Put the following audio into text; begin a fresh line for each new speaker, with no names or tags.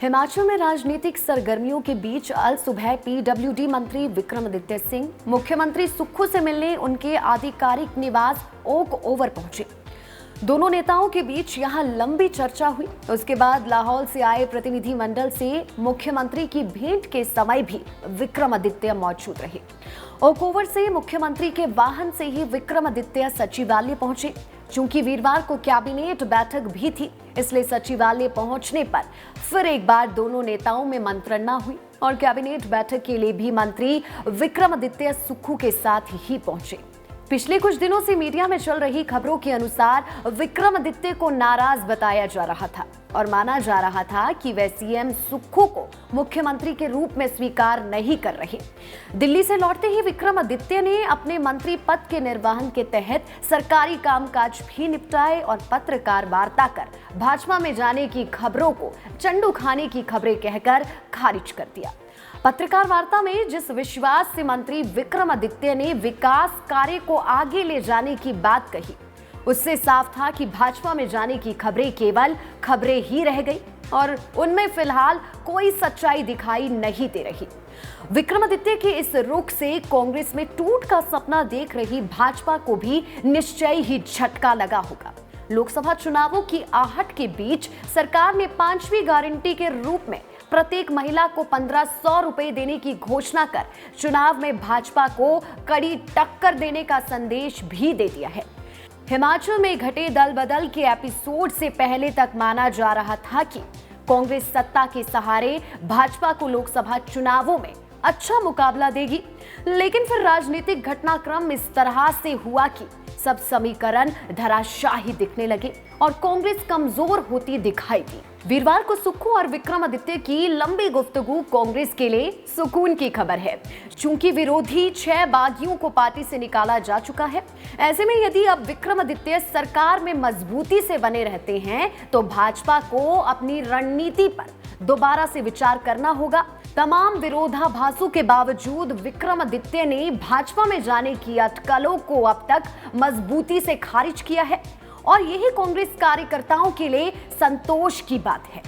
हिमाचल में राजनीतिक सरगर्मियों के बीच अल सुबह पीडब्ल्यूडी मंत्री विक्रमादित्य सिंह मुख्यमंत्री सुक्खू से मिलने उनके आधिकारिक निवास ओक ओवर पहुंचे। दोनों नेताओं के बीच यहां लंबी चर्चा हुई। उसके बाद लाहौल से आए प्रतिनिधि मंडल से मुख्यमंत्री की भेंट के समय भी विक्रमादित्य मौजूद रहे। ओक ओवर से मुख्यमंत्री के वाहन से ही विक्रमादित्य सचिवालय पहुंचे। चूंकि वीरवार को कैबिनेट बैठक भी थी, इसलिए सचिवालय पहुंचने पर फिर एक बार दोनों नेताओं में मंत्रणा हुई और कैबिनेट बैठक के लिए भी मंत्री विक्रमादित्य सुक्खू के साथ ही पहुंचे। पिछले कुछ दिनों से मीडिया में चल रही खबरों के अनुसार विक्रमादित्य को नाराज बताया जा रहा था और माना जा रहा था कि वे सीएम सुक्खू को मुख्यमंत्री के रूप में स्वीकार नहीं कर रहे। दिल्ली से लौटते ही विक्रमादित्य ने अपने मंत्री पद के निर्वहन के तहत सरकारी कामकाज भी निपटाए और पत्रकार वार्ता कर भाजपा में जाने की खबरों को चंडू खाने की खबरें कहकर खारिज कर दिया। पत्रकार वार्ता में जिस विश्वास से मंत्री विक्रमादित्य ने विकास कार्य को आगे ले जाने की बात कही, उससे साफ था कि भाजपा में जाने की खबरें केवल खबरें ही रह गई और उनमें फिलहाल कोई सच्चाई दिखाई नहीं दे रही। विक्रमादित्य के इस रुख से कांग्रेस में टूट का सपना देख रही भाजपा को भी निश्चय ही झटका लगा होगा। लोकसभा चुनावों की आहट के बीच सरकार ने 5वीं गारंटी के रूप में प्रत्येक महिला को 1500 रुपए देने की घोषणा कर चुनाव में भाजपा को कड़ी टक्कर देने का संदेश भी दे दिया है। हिमाचल में घटे दल बदल के एपिसोड से पहले तक माना जा रहा था कि कांग्रेस सत्ता के सहारे भाजपा को लोकसभा चुनावों में अच्छा मुकाबला देगी, लेकिन फिर राजनीतिक घटनाक्रम इस तरह से हुआ कि सब समीकरण धराशाही दिखने लगे और कांग्रेस कमजोर होती दिखाई दी। वीरवार को सुक्खू और विक्रमादित्य की लंबी गुफ्तगू कांग्रेस के लिए सुकून की खबर है। चूंकि विरोधी 6 बागियों को पार्टी से निकाला जा चुका है, ऐसे में यदि अब विक्रमादित्य सरकार में मजबूती से बने रहते हैं तो भाजपा को अपनी रणनीति पर दोबारा से विचार करना होगा। तमाम विरोधाभासों के बावजूद विक्रमादित्य ने भाजपा में जाने की अटकलों को अब तक मजबूती से खारिज किया है और यही कांग्रेस कार्यकर्ताओं के लिए संतोष की बात है।